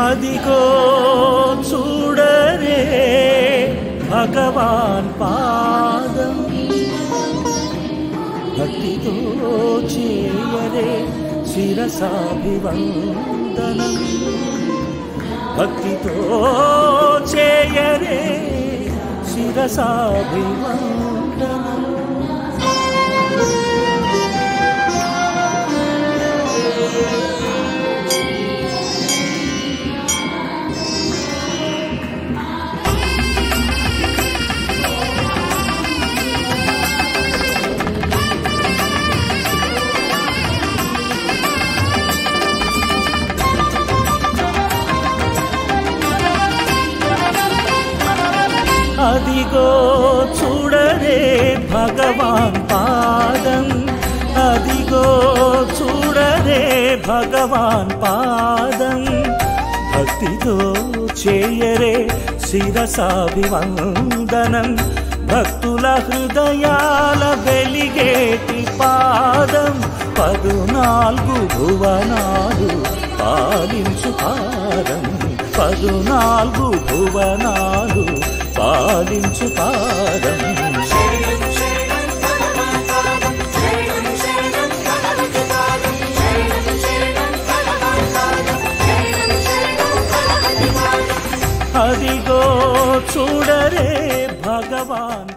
అదిగో చూడరే భగవాన్ పాదం, భక్తితో చేయరే శిరసాభివందనం, భక్తితో చేయరే శిరసాభివందనం. అదిగో చూడరే భగవాన్ పాదం, అదిగో చూడరే భగవాన్ పాదం, భక్తితో చేయరే శిరసాభివందనం, భక్తుల హృదయాల వెలిగేటి పాదం, 14 భువనాలు పాలించు పాదం, 14 భువనాలు పాలించు పాదం. అదిగో చూడరే భగవాన్